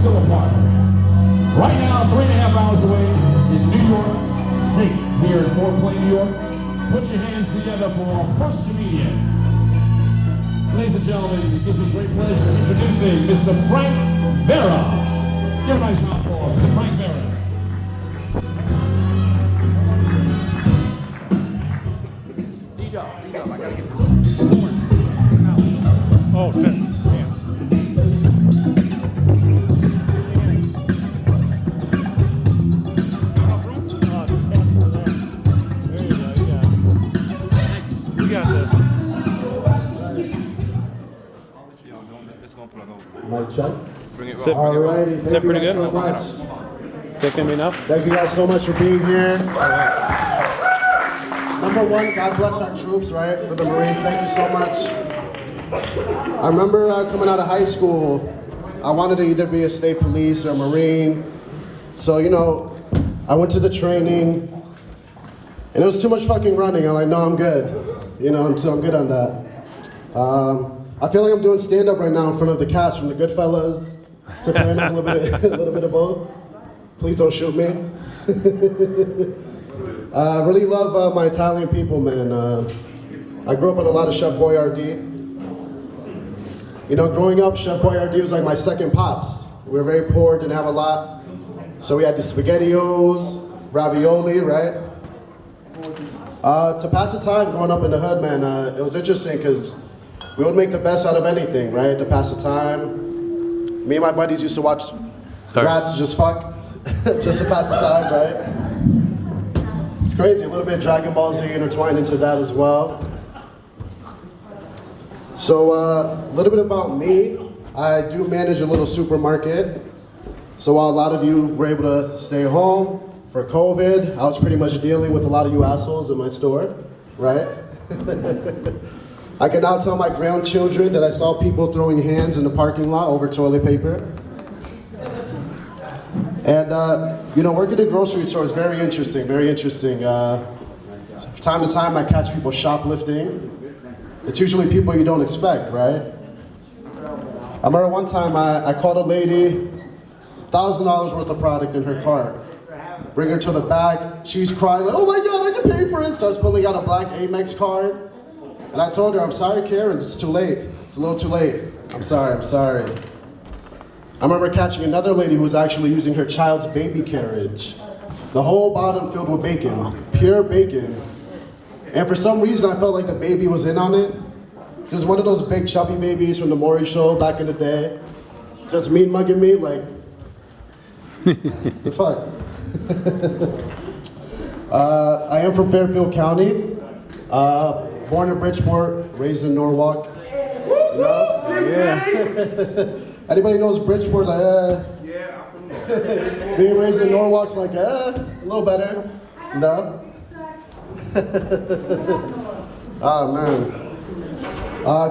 still a party. Right now, 3.5 hours away in New York State, here in Fort Plain, New York. Put your hands together for our first comedian. Ladies and gentlemen, it gives me great pleasure introducing Mr. Frank Vera. Give a nice round of applause, Mr. Frank Vera. D-Dubb, I gotta get this. Oh, shit. Damn. You got this. Mic check. Bring it Alrighty, thank you guys so much. Kicking me enough? Thank you guys so much for being here. Number one, God bless our troops, right? For the Marines, thank you so much. I remember coming out of high school, I wanted to either be a state police or a Marine. So, you know, I went to the training, and it was too much fucking running. I'm like, no, I'm good. You know, so I'm good on that. I feel like I'm doing stand-up right now in front of the cast from the Goodfellas, Sopranos, a little bit of both. Please don't shoot me. I really love my Italian people, man. I grew up on a lot of Chef Boyardee. You know, growing up, Chef Boyardee was like my second pops. We were very poor, didn't have a lot. So we had the SpaghettiOs, ravioli, right? To pass the time growing up in the hood, man, it was interesting because we would make the best out of anything, right? To pass the time. Me and my buddies used to watch rats just fuck, just to pass the time, right? It's crazy, a little bit of Dragon Ball Z intertwined into that as well. So a little bit about me. I do manage a little supermarket. So while a lot of you were able to stay home for COVID, I was pretty much dealing with a lot of you assholes in my store, right? I can now tell my grandchildren that I saw people throwing hands in the parking lot over toilet paper. And you know, working at a grocery store is very interesting, very interesting. From time to time I catch people shoplifting. It's usually people you don't expect, right? I remember one time I called a lady, $1,000 worth of product in her cart. Bring her to the back, she's crying like, oh my God, I can pay for it. Starts pulling out a black Amex card. And I told her, I'm sorry, Karen, it's too late. It's a little too late. I'm sorry. I remember catching another lady who was actually using her child's baby carriage. The whole bottom filled with bacon, pure bacon. And for some reason, I felt like the baby was in on it. Just one of those big chubby babies from the Maury show back in the day. Just mean mugging me, like, the fuck? I am from Fairfield County. Born in Bridgeport, raised in Norwalk. You know? Yeah. Anybody knows Bridgeport? Like, Yeah, I'm from there. Being raised in Norwalk's like, a little better. No? Oh, man.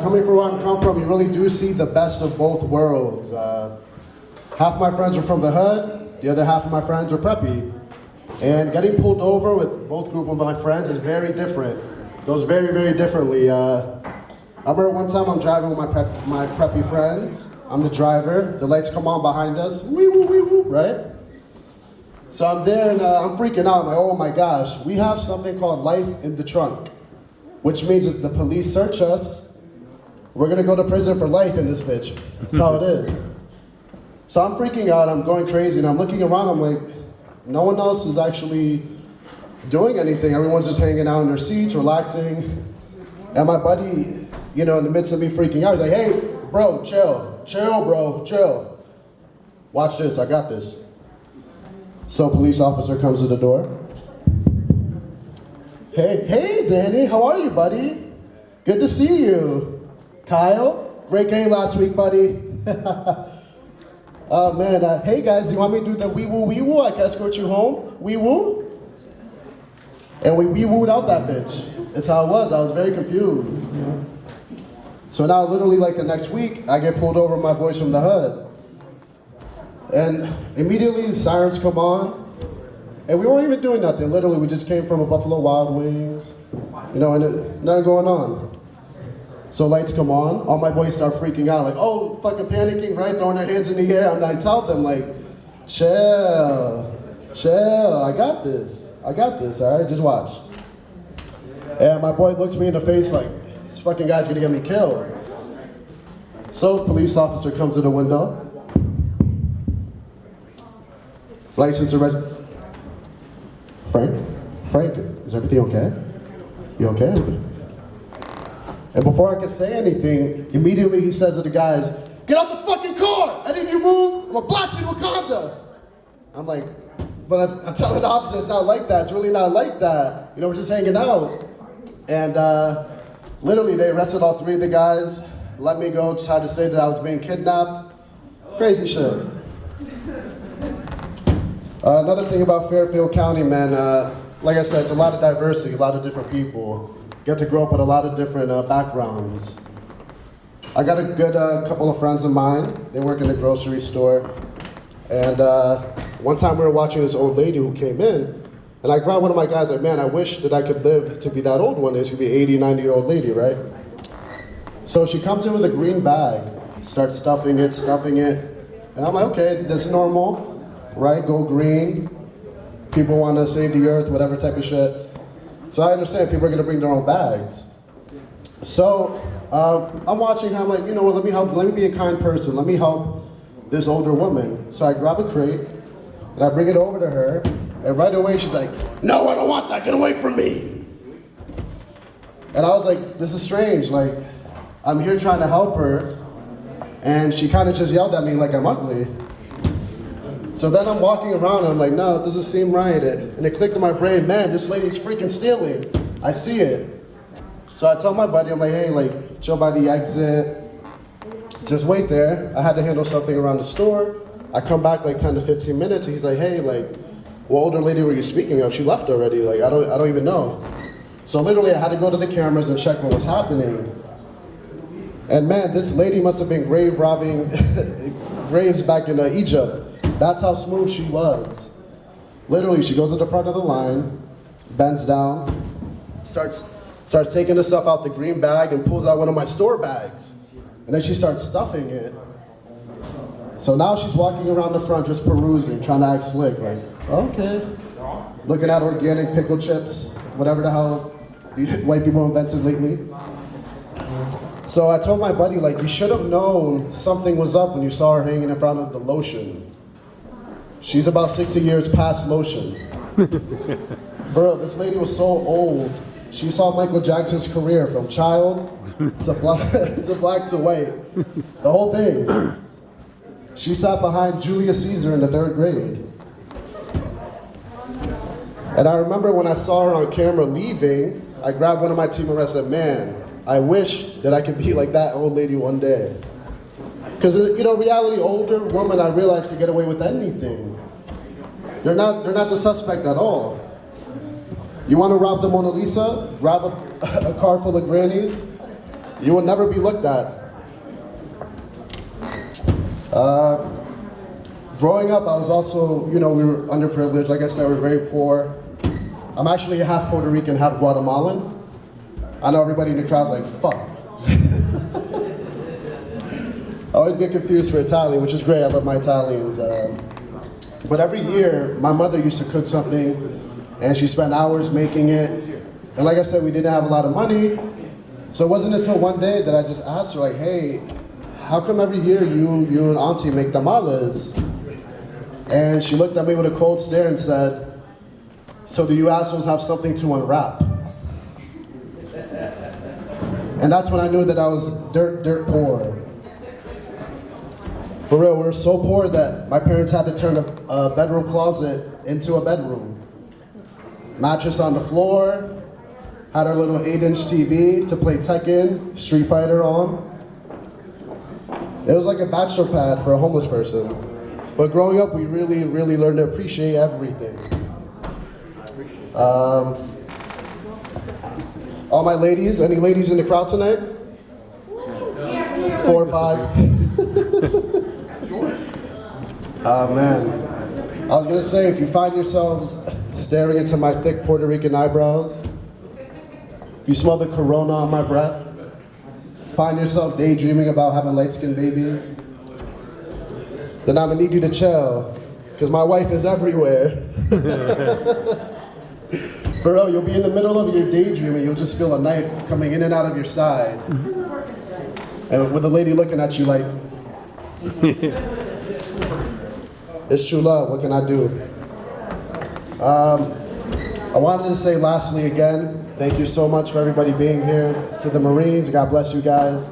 Coming from where I come from, you really do see the best of both worlds. Half my friends are from the hood, the other half of my friends are preppy. And getting pulled over with both group of my friends is very different. It goes very, very differently. I remember one time I'm driving with my preppy friends. I'm the driver. The lights come on behind us. Wee woo, wee woo, right? So I'm there and I'm freaking out. I'm like, oh my gosh, we have something called life in the trunk, which means if the police search us, we're gonna go to prison for life in this bitch. That's how it is. So I'm freaking out. I'm going crazy, and I'm looking around. I'm like, no one else is actually doing anything. Everyone's just hanging out in their seats, relaxing. And my buddy, you know, in the midst of me freaking out, he's like, hey, bro, chill, bro, chill. Watch this, I got this. So police officer comes to the door. Hey, Danny, how are you, buddy? Good to see you. Kyle, great game last week, buddy. Oh man, hey guys, you want me to do the wee woo? I can escort you home, wee woo? And we wee wooed out that bitch. That's how it was. I was very confused. So now, literally, like the next week, I get pulled over by my boys from the hood. And immediately, the sirens come on. And we weren't even doing nothing. Literally, we just came from a Buffalo Wild Wings. You know, and nothing going on. So lights come on, all my boys start freaking out, like, oh, fucking panicking, right? Throwing their hands in the air. And I tell them, like, chill, I got this, all right? Just watch. And my boy looks me in the face like, this fucking guy's gonna get me killed. So police officer comes to the window. License and Frank, is everything okay? You okay? And before I could say anything, immediately he says to the guys, get out the fucking car! And if you move, I'm gonna blast you in Wakanda! I'm like, but I'm telling the officer it's not like that, it's really not like that. You know, we're just hanging out. And literally they arrested all 3 of the guys, let me go, tried to say that I was being kidnapped. Crazy shit. Another thing about Fairfield County, man, like I said, it's a lot of diversity, a lot of different people. Get to grow up with a lot of different backgrounds. I got a good couple of friends of mine. They work in a grocery store. And one time we were watching this old lady who came in, and I grabbed one of my guys, like, man, I wish that I could live to be that old one. She's gonna be 80, 90-year-old lady, right? So she comes in with a green bag, starts stuffing it. And I'm like, okay, that's normal, right? Go green. People want to save the earth, whatever type of shit. So I understand people are gonna bring their own bags. So I'm watching her, I'm like, you know what, let me be a kind person. Let me help this older woman. So I grab a crate, and I bring it over to her, and right away she's like, no, I don't want that, get away from me. And I was like, this is strange, like, I'm here trying to help her, and she kind of just yelled at me like I'm ugly. So then I'm walking around and I'm like, no, it doesn't seem right. And it clicked in my brain, man, this lady's freaking stealing. I see it. So I tell my buddy, I'm like, hey, like, chill by the exit. Just wait there. I had to handle something around the store. I come back like 10 to 15 minutes. And he's like, hey, like, what older lady were you speaking of? She left already. Like, I don't even know. So literally I had to go to the cameras and check what was happening. And man, this lady must have been grave robbing graves back in Egypt. That's how smooth she was. Literally, she goes to the front of the line, bends down, starts taking the stuff out the green bag and pulls out one of my store bags. And then she starts stuffing it. So now she's walking around the front just perusing, trying to act slick, like, okay. Looking at organic pickle chips, whatever the hell white people invented lately. So I told my buddy, like, you should have known something was up when you saw her hanging in front of the lotion. She's about 60 years past lotion. For real, this lady was so old. She saw Michael Jackson's career from child to black to white. The whole thing. She sat behind Julius Caesar in the 3rd grade. And I remember when I saw her on camera leaving, I grabbed one of my team members and said, man, I wish that I could be like that old lady one day. Because, you know, reality, older woman, I realized could get away with anything. They're not the suspect at all. You want to rob the Mona Lisa? Grab a car full of grannies? You will never be looked at. Growing up, I was also, you know, we were underprivileged. Like I said, we were very poor. I'm actually half Puerto Rican, half Guatemalan. I know everybody in the crowd's like, fuck. I always get confused for Italian, which is great. I love my Italians. But every year, my mother used to cook something, and she spent hours making it. And like I said, we didn't have a lot of money. So it wasn't until one day that I just asked her, like, hey, how come every year you and Auntie make tamales? And she looked at me with a cold stare and said, so do you assholes have something to unwrap? And that's when I knew that I was dirt poor. For real, we were so poor that my parents had to turn a bedroom closet into a bedroom. Mattress on the floor, had our little 8-inch TV to play Tekken, Street Fighter on. It was like a bachelor pad for a homeless person. But growing up, we really, really learned to appreciate everything. All my ladies, any ladies in the crowd tonight? 4 or 5? Oh man, I was gonna say, if you find yourselves staring into my thick Puerto Rican eyebrows, if you smell the Corona on my breath, find yourself daydreaming about having light-skinned babies, then I'm gonna need you to chill, because my wife is everywhere. For real, you'll be in the middle of your daydream and you'll just feel a knife coming in and out of your side. And with a lady looking at you like, it's true love, what can I do? I wanted to say lastly again, thank you so much for everybody being here. To the Marines, God bless you guys.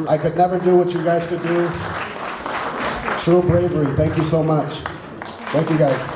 I could never do what you guys could do. True bravery, thank you so much. Thank you guys.